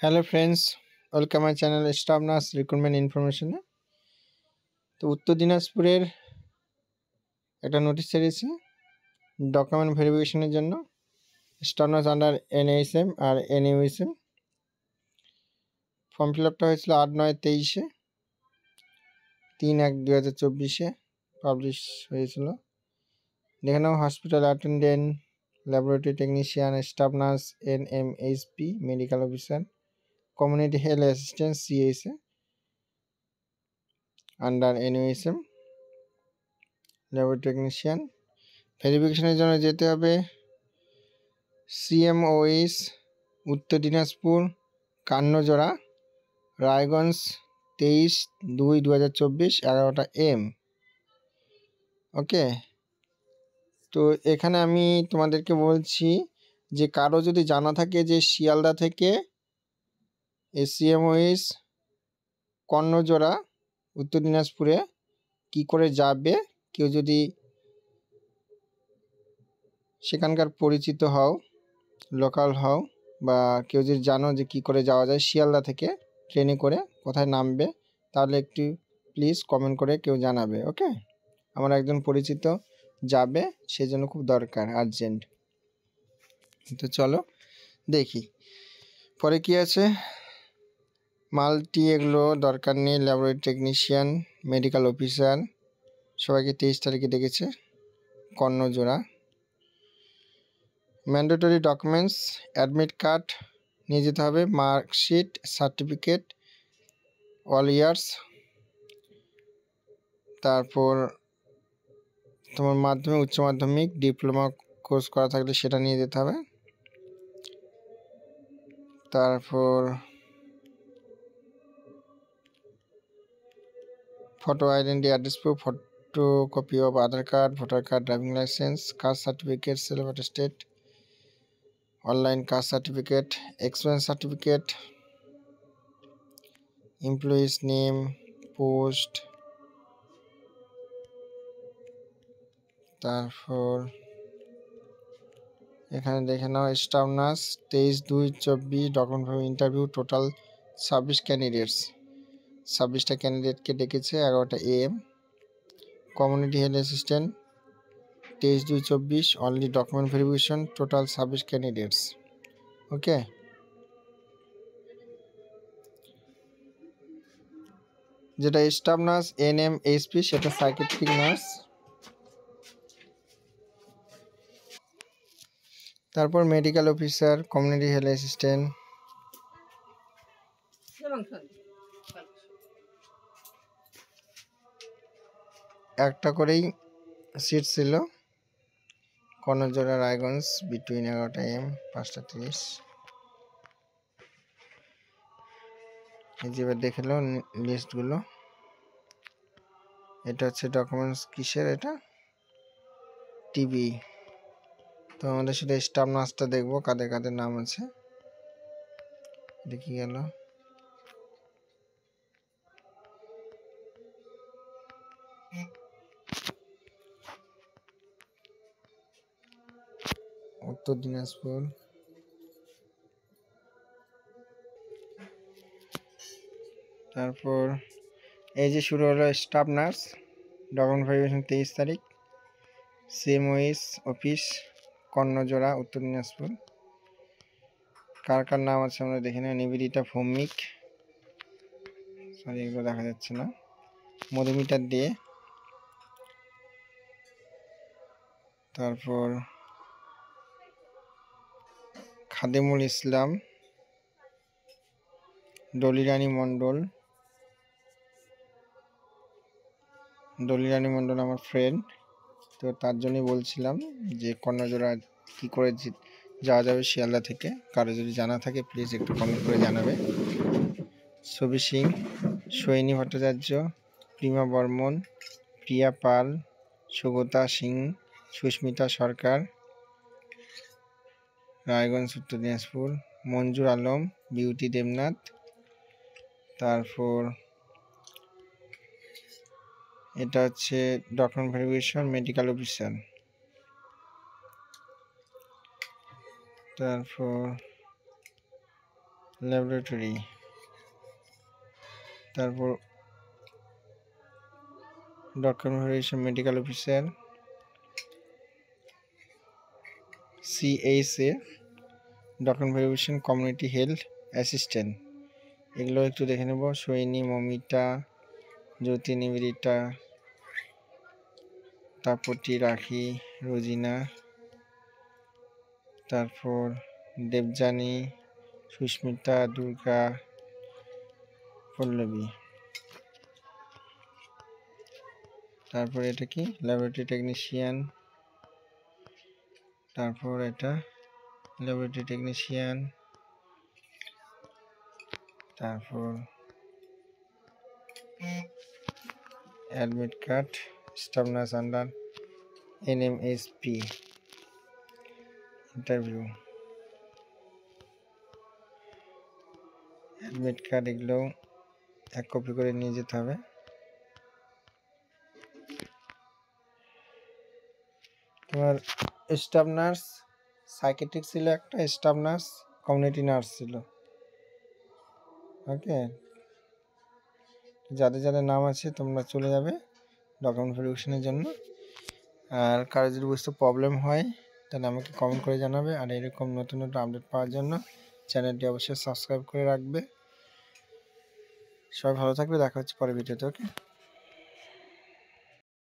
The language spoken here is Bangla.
Hello friends, welcome my channel staff nurse recruitment ইনফরমেশনে। তো উত্তর দিনাজপুরের একটা নোটিশ ছেড়েছে ডকুমেন্ট ভেরিফিকেশনের জন্য স্টাফ নার্স আন্ডার এনএইচএম আর এনইউএসএম। ফর্ম ফিল আপটা হয়েছিল 8/9/23-এ, 3/1/2024-এ পাবলিশ হয়েছিল। দেখে নাও hospital attendant, laboratory technician, staff nurse NMHP, medical officer, community health assistant CSA under NUSM, laboratory technician. ভেরিফিকেশনের জন্য যেতে হবে সিএমওএইচ, উত্তর দিনাজপুর, কান্নজোড়া, রায়গঞ্জ, 23/2/2024, 11টা AM। ওকে, তো এখানে আমি তোমাদেরকে বলছি যে কারো যদি জানা থাকে যে শিয়ালদা থেকে সিএমওএইচ কর্ণজোড়া উত্তর দিনাজপুরে কি করে যাবে, কেউ যদি সেখানকার পরিচিত হও, লোকাল হও, বা কেউ যদি জানো যে কি করে যাওয়া যায় শিয়ালদা থেকে ট্রেনে করে কোথায় নামবে, তাহলে একটু প্লিজ কমেন্ট করে কেউ জানাবে। ওকে, আমার একজন পরিচিত যাবে, সেজন্য খুব দরকার, আর্জেন্ট। তো চলো দেখি পরে কি আছে। মাল্টি এগুলো দরকার নেই, ল্যাবরেটরি টেকনিশিয়ান, মেডিকেল অফিসার, সবাইকে 23 তারিখে ডেকেছে Karnajora. Mandatory documents, admit card নিয়ে যেতে হবে, মার্কশিট, সার্টিফিকেট, অল ইয়ার্স, তারপর তোমার মাধ্যমিক, উচ্চ মাধ্যমিক, ডিপ্লোমা কোর্স করা থাকলে সেটা নিয়ে যেতে হবে। তারপর photo identity, address proof, photo copy of Aadhaar card, voter card, driving licence, caste certificate, self attested, online caste certificate, experience certificate, employees name, post, তারপর এখানে দেখে নাও staff nurse 23/2/24 document interview, total 26 candidates, 26টা ক্যান্ডিডেটকে ডেকেছে, 11টা AM। Community health assistant 23/2/24 only document verification, total 26 candidates. Okay, যেটা স্টাফ নার্স এনএমএইচপি সেটা সাইকিয়াট্রিক নার্স। তারপর medical officer, community health assistant, একটা করেই সিট ছিল। কর্ণজোড়া, রায়গঞ্জ, বিটুইন 11টা AM, 5:30। এই যে এবার দেখে লো লিস্টগুলো। এটা হচ্ছে ডকুমেন্টস, কিসের এটা, টিবি। তো আমাদের সেটা স্টাফ নার্সটা দেখবো কাদের কাদের নাম আছে। দেখি গেল উত্তর দিনাজপুর। তারপর এই যে শুরু হলো স্টাফ নার্স ডকুমেন্ট ভেরিফিকেশন 23 তারিখ, সিএমওএইচ অফিস, কর্ণজোড়া, উত্তর দিনাজপুর। কার কার নাম আছে আমরা দেখে নেব। নিবেদিতা ভৌমিক, সরি এগুলো দেখা যাচ্ছে না, মধুমিতা দে, তারপর খাদেমুল ইসলাম, ডলিরানী মণ্ডল। ডলিরানী মণ্ডল আমার ফ্রেন্ড, তো তার জন্যই বলছিলাম যে কর্ণজোড়া কী করে যাওয়া যাবে শিয়ালদা থেকে। কারো যদি জানা থাকে প্লিজ একটু কমেন্ট করে জানাবে। ছবি সিং, সৈনী ভট্টাচার্য, প্রিমা বর্মন, প্রিয়া পাল, সুগতা সিং, সুস্মিতা সরকার, রায়গঞ্জ, উত্তর দিনাজপুর। মঞ্জুর আলম, বিউটি দেবনাথ। তারপর এটা হচ্ছে ডকুমেন্ট ভেরিফিকেশন, মেডিকেল অফিসার। তারপর ল্যাবরেটরি, তারপর document verification medical officer, CHA document verification community health assistant. এগুলো একটু দেখে নেব। সৈনী, মমিতা, জ্যোতি, নিবেদিতা, তাপটি, রাখি, রোজিনা, তারপর দেবযানী, সুস্মিতা, দুর্গা, পল্লবী। তারপর এটা কি ল্যাবরেটরি টেকনিশিয়ান, তারপর এটা ল্যাবরেটরি টেকনিশিয়ান, তারপর admit card, staff nurse under NMSP, interview, admit card, এগুলো 1 কপি করে নিয়ে যেতে হবে। তোমার স্টাফ নার্স সাইকেট্রিক ছিল একটা, স্টাফ নার্স কমিউনিটি নার্স ছিল। ওকে, যাদের যাদের নাম আছে তোমরা চলে যাবে ডকুমেন্ট ভেরিফিকেশনের জন্য। আর কারো যদি বুঝতে প্রবলেম হয় তাহলে আমাকে কমেন্ট করে জানাবে। আর এরকম নতুন নতুন আপডেট পাওয়ার জন্য চ্যানেলটি অবশ্যই সাবস্ক্রাইব করে রাখবে। সবাই ভালো থাকবে, দেখা হচ্ছে পরের ভিডিওতে। ওকে।